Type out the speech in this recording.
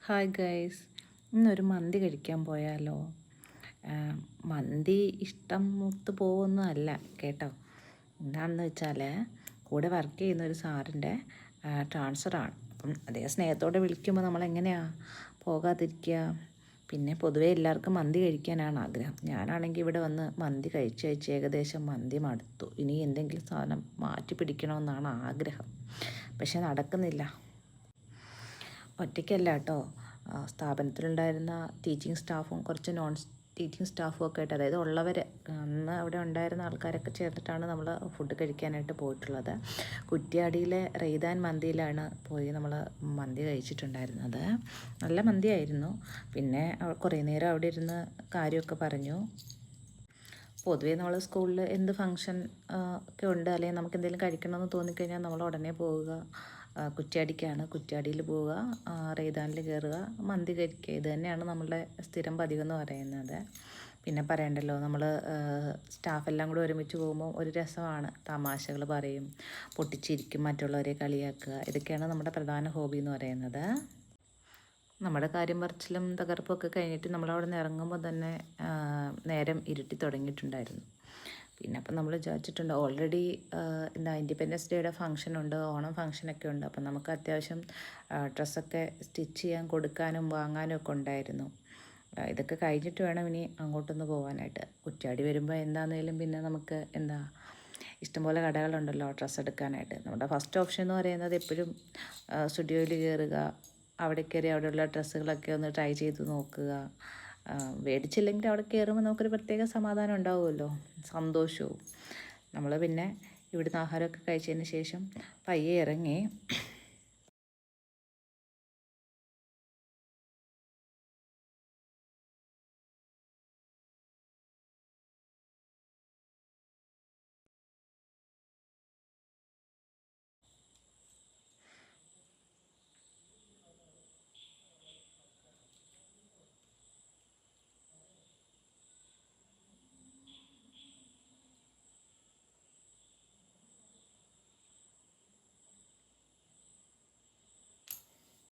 Hi guys, ഇന്നൊരു മന്തി കഴിക്കാൻ പോയാലോ? മന്തി ഇഷ്ടം മൂത്ത് പോകുന്നതല്ല അല്ല കേട്ടോ. എന്താണെന്ന് വെച്ചാൽ കൂടെ വർക്ക് ചെയ്യുന്ന ഒരു സാറിൻ്റെ ട്രാൻസ്ഫറാണ്. അപ്പം അതേ സ്നേഹത്തോടെ വിളിക്കുമ്പോൾ നമ്മളെങ്ങനെയാണ് പോകാതിരിക്കുക? പിന്നെ പൊതുവേ എല്ലാവർക്കും മന്തി കഴിക്കാനാണ് ആഗ്രഹം. ഞാനാണെങ്കിൽ ഇവിടെ വന്ന് മന്തി കഴിച്ച് ഏകദേശം മന്തി മടുത്തു. ഇനി എന്തെങ്കിലും സാധനം മാറ്റി പിടിക്കണമെന്നാണ് ആഗ്രഹം, പക്ഷെ നടക്കുന്നില്ല. ഒറ്റയ്ക്കല്ല കേട്ടോ, സ്ഥാപനത്തിലുണ്ടായിരുന്ന ടീച്ചിങ് സ്റ്റാഫും കുറച്ച് നോൺ ടീച്ചിങ് സ്റ്റാഫും ഒക്കെ ആയിട്ട്, അതായത് ഉള്ളവർ അന്ന് അവിടെ ഉണ്ടായിരുന്ന ആൾക്കാരൊക്കെ ചേർന്നിട്ടാണ് നമ്മൾ ഫുഡ് കഴിക്കാനായിട്ട് പോയിട്ടുള്ളത്. കുറ്റ്യാടിയിലെ റെയ്ദാൻ മന്തിയിലാണ് പോയി നമ്മൾ മന്തി കഴിച്ചിട്ടുണ്ടായിരുന്നത്. നല്ല മന്തിയായിരുന്നു. പിന്നെ കുറേ നേരം അവിടെ ഇരുന്ന് കാര്യമൊക്കെ പറഞ്ഞു. പൊതുവേ നമ്മൾ സ്കൂളിൽ എന്ത് ഫങ്ഷൻ ഒക്കെ ഉണ്ട്, അല്ലെങ്കിൽ നമുക്ക് എന്തെങ്കിലും കഴിക്കണമെന്ന് തോന്നിക്കഴിഞ്ഞാൽ നമ്മൾ ഉടനെ പോവുക കുറ്റ്യാടിക്കാണ്. കുറ്റ്യാടിയിൽ പോവുക, റെയ്ദാനിൽ കയറുക, മന്തി കഴിക്കുക. ഇത് തന്നെയാണ് നമ്മളുടെ സ്ഥിരം പതിവെന്ന് പറയുന്നത്. പിന്നെ പറയണ്ടല്ലോ, നമ്മൾ സ്റ്റാഫെല്ലാം കൂടെ ഒരുമിച്ച് പോകുമ്പോൾ ഒരു രസമാണ്. തമാശകൾ പറയും, പൊട്ടിച്ചിരിക്കും, മറ്റുള്ളവരെ കളിയാക്കുക. ഇതൊക്കെയാണ് നമ്മുടെ പ്രധാന ഹോബി എന്ന് പറയുന്നത്. നമ്മുടെ കാര്യം പറച്ചിലും തകർപ്പും ഒക്കെ കഴിഞ്ഞിട്ട് നമ്മളവിടെ നിന്ന് ഇറങ്ങുമ്പോൾ തന്നെ നേരം ഇരുട്ടി തുടങ്ങിയിട്ടുണ്ടായിരുന്നു. പിന്നെ അപ്പം നമ്മൾ വിചാരിച്ചിട്ടുണ്ട്, ഓൾറെഡി ഇൻഡിപെൻഡൻസ് ഡേയുടെ ഫംഗ്ഷനുണ്ട്, ഓണം ഫംഗ്ഷനൊക്കെ ഉണ്ട്. അപ്പം നമുക്ക് അത്യാവശ്യം ഡ്രസ്സൊക്കെ സ്റ്റിച്ച് ചെയ്യാൻ കൊടുക്കാനും വാങ്ങാനും ഒക്കെ ഉണ്ടായിരുന്നു. ഇതൊക്കെ കഴിഞ്ഞിട്ട് വേണം ഇനി അങ്ങോട്ടൊന്ന് പോകാനായിട്ട്. കുറ്റ്യാടി വരുമ്പോൾ എന്താണെങ്കിലും പിന്നെ നമുക്ക് ഇഷ്ടംപോലെ കടകളുണ്ടല്ലോ ഡ്രസ്സ് എടുക്കാനായിട്ട്. നമ്മുടെ ഫസ്റ്റ് ഓപ്ഷൻ എന്ന് പറയുന്നത് എപ്പോഴും സ്റ്റുഡിയോയിൽ കയറുക, അവിടെ കയറി അവിടെയുള്ള ഡ്രസ്സുകളൊക്കെ ഒന്ന് ട്രൈ ചെയ്ത് നോക്കുക. മേടിച്ചില്ലെങ്കിൽ അവിടെ കയറുമ്പോൾ നമുക്കൊരു പ്രത്യേക സമാധാനം ഉണ്ടാവുമല്ലോ, സന്തോഷവും. നമ്മൾ പിന്നെ ഇവിടുന്ന് ആഹാരമൊക്കെ കഴിച്ചതിന് ശേഷം പയ്യെ ഇറങ്ങി